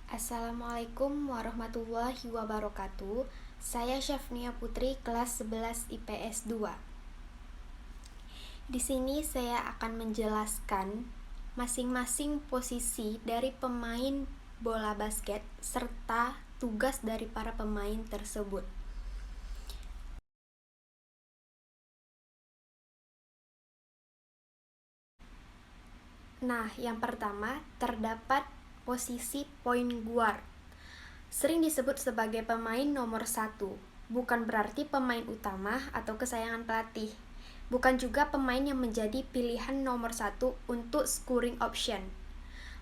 Assalamualaikum warahmatullahi wabarakatuh. Saya Syafnia Putri, kelas 11 IPS 2. Di sini saya akan menjelaskan masing-masing posisi dari pemain bola basket serta tugas dari para pemain tersebut. Nah, yang pertama terdapat posisi point guard. Sering disebut sebagai pemain nomor 1, bukan berarti pemain utama atau kesayangan pelatih. Bukan juga pemain yang menjadi pilihan nomor 1 untuk scoring option.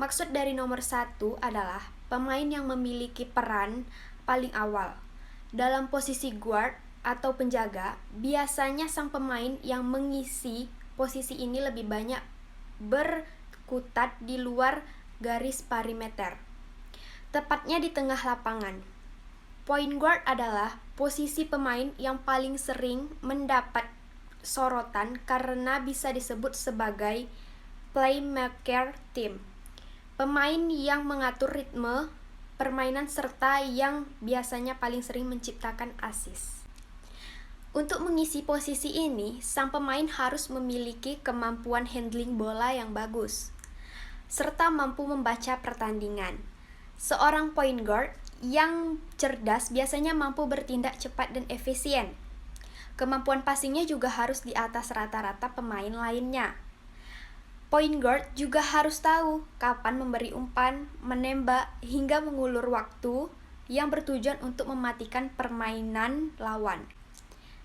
Maksud dari nomor 1 adalah pemain yang memiliki peran paling awal. Dalam posisi guard atau penjaga, biasanya sang pemain yang mengisi posisi ini lebih banyak berkutat di luar garis perimeter, tepatnya di tengah lapangan. Point guard adalah posisi pemain yang paling sering mendapat sorotan karena bisa disebut sebagai playmaker tim. Pemain yang mengatur ritme permainan serta yang biasanya paling sering menciptakan assist. Untuk mengisi posisi ini, sang pemain harus memiliki kemampuan handling bola yang bagus, serta mampu membaca pertandingan. Seorang point guard yang cerdas biasanya mampu bertindak cepat dan efisien. Kemampuan passingnya juga harus di atas rata-rata pemain lainnya. Point guard juga harus tahu kapan memberi umpan, menembak, hingga mengulur waktu yang bertujuan untuk mematikan permainan lawan.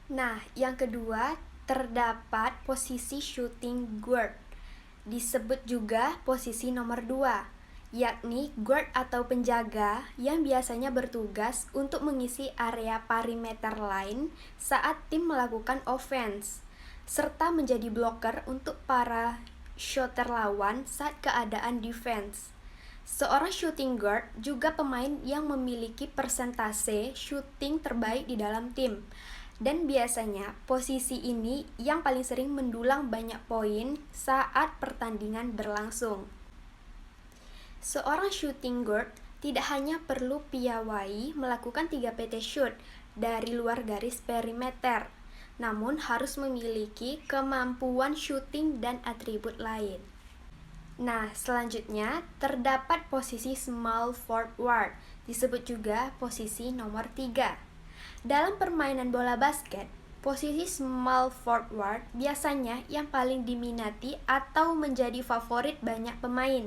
Nah, yang kedua terdapat posisi shooting guard. Disebut juga posisi nomor 2, yakni guard atau penjaga yang biasanya bertugas untuk mengisi area perimeter line saat tim melakukan offense, serta menjadi blocker untuk para shooter lawan saat keadaan defense. Seorang shooting guard juga pemain yang memiliki persentase shooting terbaik di dalam tim, dan biasanya posisi ini yang paling sering mendulang banyak poin saat pertandingan berlangsung. Seorang shooting guard tidak hanya perlu piawai melakukan 3 PT shoot dari luar garis perimeter, namun harus memiliki kemampuan shooting dan atribut lain. Nah, selanjutnya terdapat posisi small forward, disebut juga posisi nomor 3. Dalam permainan bola basket, posisi small forward biasanya yang paling diminati atau menjadi favorit banyak pemain.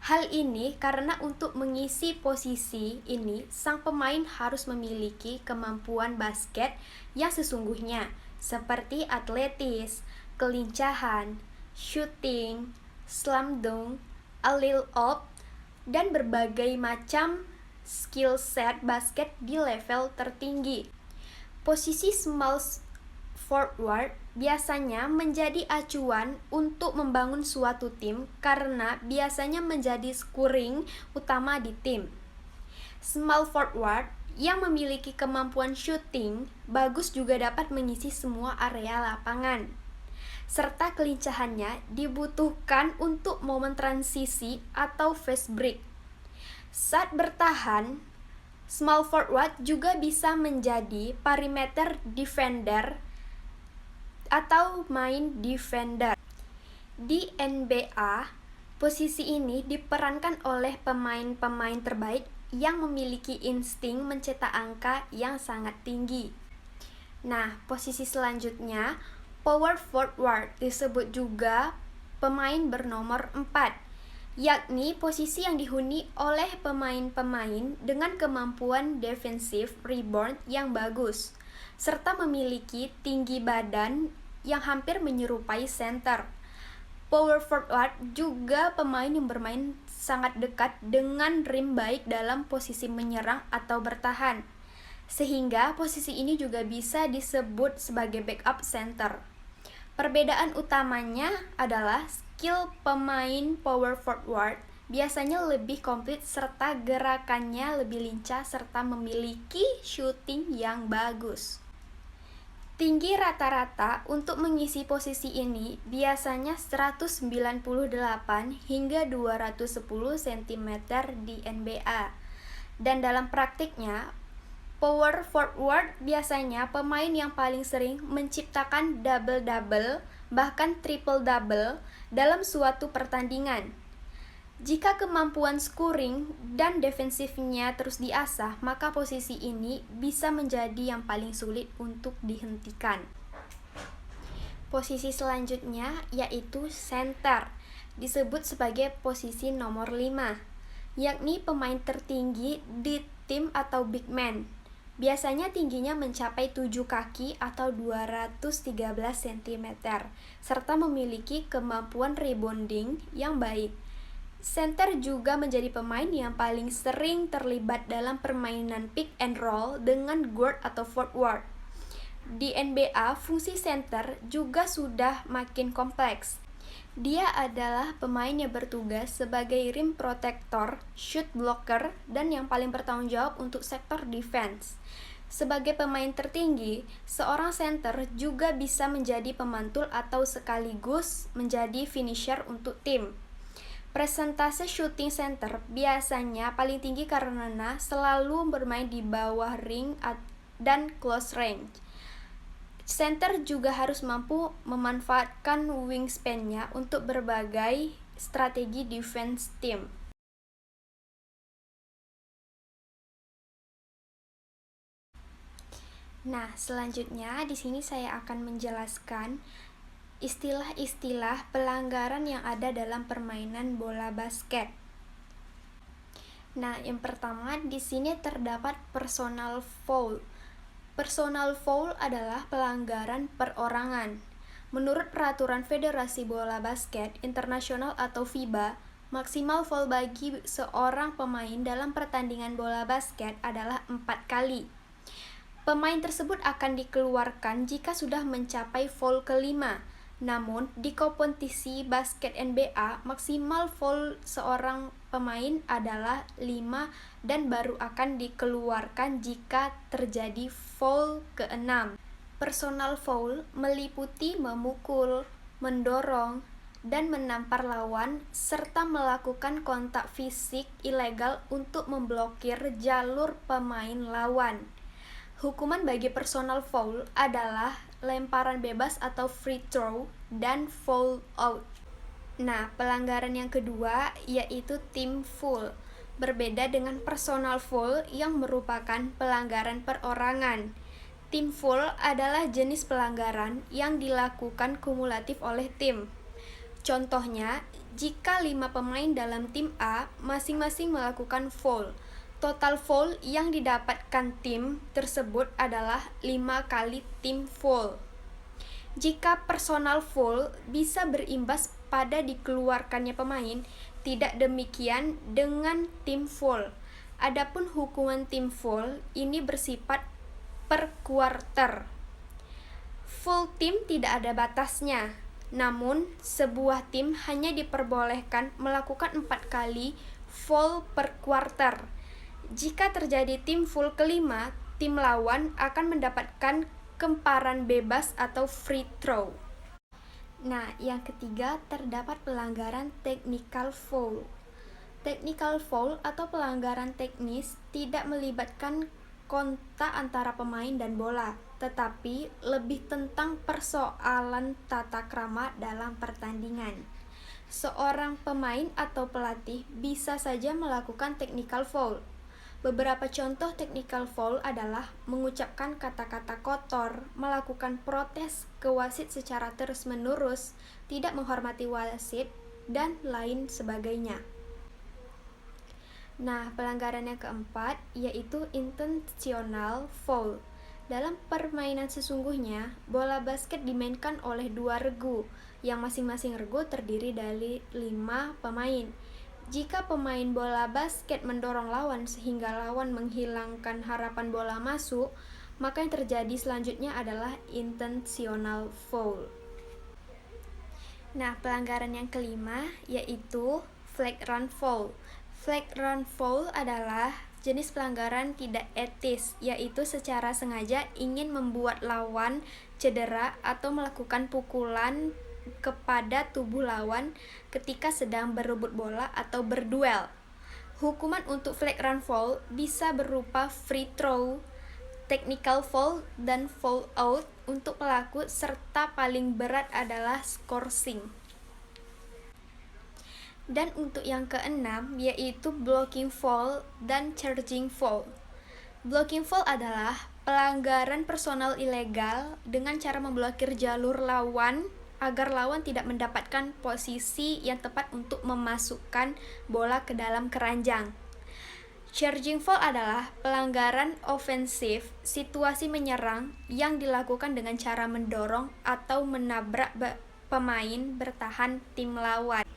Hal ini karena untuk mengisi posisi ini, sang pemain harus memiliki kemampuan basket yang sesungguhnya, seperti atletis, kelincahan, shooting, slam dunk, alley oop, dan berbagai macam skill set basket di level tertinggi. Posisi small forward biasanya menjadi acuan untuk membangun suatu tim karena biasanya menjadi scoring utama di tim. Small forward yang memiliki kemampuan shooting bagus juga dapat mengisi semua area lapangan, serta kelincahannya dibutuhkan untuk momen transisi atau fast break. Saat bertahan, small forward juga bisa menjadi perimeter defender atau main defender. Di NBA, posisi ini diperankan oleh pemain-pemain terbaik yang memiliki insting mencetak angka yang sangat tinggi. Nah, posisi selanjutnya, power forward, disebut juga pemain bernomor 4. Yakni posisi yang dihuni oleh pemain-pemain dengan kemampuan defensif rebound yang bagus, serta memiliki tinggi badan yang hampir menyerupai center. Power forward juga pemain yang bermain sangat dekat dengan rim baik dalam posisi menyerang atau bertahan, sehingga posisi ini juga bisa disebut sebagai backup center. Perbedaan utamanya adalah skill pemain power forward biasanya lebih komplit serta gerakannya lebih lincah serta memiliki shooting yang bagus. Tinggi rata-rata untuk mengisi posisi ini biasanya 198 hingga 210 cm di NBA. Dan dalam praktiknya, power forward biasanya pemain yang paling sering menciptakan double-double, bahkan triple-double dalam suatu pertandingan. Jika kemampuan scoring dan defensifnya terus diasah, maka posisi ini bisa menjadi yang paling sulit untuk dihentikan. Posisi selanjutnya yaitu center, disebut sebagai posisi nomor 5, yakni pemain tertinggi di tim atau big man. Biasanya tingginya mencapai 7 kaki atau 213 cm, serta memiliki kemampuan rebounding yang baik. Center juga menjadi pemain yang paling sering terlibat dalam permainan pick and roll dengan guard atau forward. Di NBA, fungsi center juga sudah makin kompleks. Dia adalah pemain yang bertugas sebagai rim protector, shot blocker, dan yang paling bertanggung jawab untuk sektor defense. Sebagai pemain tertinggi, seorang center juga bisa menjadi pemantul atau sekaligus menjadi finisher untuk tim. Presentase shooting center biasanya paling tinggi karena selalu bermain di bawah ring dan close range. Center juga harus mampu memanfaatkan wingspan-nya untuk berbagai strategi defense tim. Nah, selanjutnya di sini saya akan menjelaskan istilah-istilah pelanggaran yang ada dalam permainan bola basket. Nah, yang pertama di sini terdapat personal foul. Personal foul adalah pelanggaran perorangan. Menurut peraturan Federasi Bola Basket Internasional atau FIBA, maksimal foul bagi seorang pemain dalam pertandingan bola basket adalah 4 kali. Pemain tersebut akan dikeluarkan jika sudah mencapai foul kelima. Namun, di kompetisi basket NBA, maksimal foul seorang pemain adalah 5 dan baru akan dikeluarkan jika terjadi foul ke-6. Personal foul meliputi memukul, mendorong, dan menampar lawan, serta melakukan kontak fisik ilegal untuk memblokir jalur pemain lawan. Hukuman bagi personal foul adalah lemparan bebas atau free throw dan foul out. Nah, pelanggaran yang kedua yaitu team foul. Berbeda dengan personal foul yang merupakan pelanggaran perorangan. Team foul adalah jenis pelanggaran yang dilakukan kumulatif oleh tim. Contohnya, jika 5 pemain dalam tim A masing-masing melakukan foul, total foul yang didapatkan tim tersebut adalah 5 kali team foul. Jika personal foul bisa berimbas pada dikeluarkannya pemain, tidak demikian dengan team foul. Adapun hukuman team foul ini bersifat per quarter. Full team tidak ada batasnya. Namun, sebuah tim hanya diperbolehkan melakukan 4 kali foul per quarter. Jika terjadi tim full kelima, tim lawan akan mendapatkan kemparan bebas atau free throw. Nah, yang ketiga terdapat pelanggaran technical foul. Technical foul atau pelanggaran teknis tidak melibatkan kontak antara pemain dan bola, tetapi lebih tentang persoalan tata krama dalam pertandingan. Seorang pemain atau pelatih bisa saja melakukan technical foul. Beberapa contoh technical foul adalah mengucapkan kata-kata kotor, melakukan protes ke wasit secara terus-menerus, tidak menghormati wasit, dan lain sebagainya. Nah, pelanggaran yang keempat yaitu intentional foul. Dalam permainan sesungguhnya, bola basket dimainkan oleh 2 regu, yang masing-masing regu terdiri dari 5 pemain. Jika pemain bola basket mendorong lawan sehingga lawan menghilangkan harapan bola masuk, maka yang terjadi selanjutnya adalah intentional foul. Nah, pelanggaran yang kelima yaitu flag run foul. Flag run foul adalah Jenis pelanggaran tidak etis, yaitu secara sengaja ingin membuat lawan cedera atau melakukan pukulan kepada tubuh lawan ketika sedang berebut bola atau berduel. Hukuman untuk flagrant foul bisa berupa free throw, technical foul, dan foul out untuk pelaku, serta paling berat adalah scourging. Dan untuk yang keenam, yaitu blocking foul dan charging foul. Blocking foul adalah pelanggaran personal ilegal dengan cara memblokir jalur lawan agar lawan tidak mendapatkan posisi yang tepat untuk memasukkan bola ke dalam keranjang. Charging foul adalah pelanggaran ofensif situasi menyerang yang dilakukan dengan cara mendorong atau menabrak pemain bertahan tim lawan.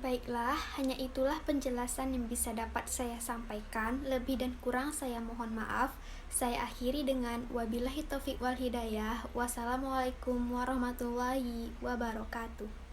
Baiklah, hanya itulah penjelasan yang bisa dapat saya sampaikan. Lebih dan kurang saya mohon maaf. Saya akhiri dengan wabillahi taufiq wal hidayah. Wassalamualaikum warahmatullahi wabarakatuh.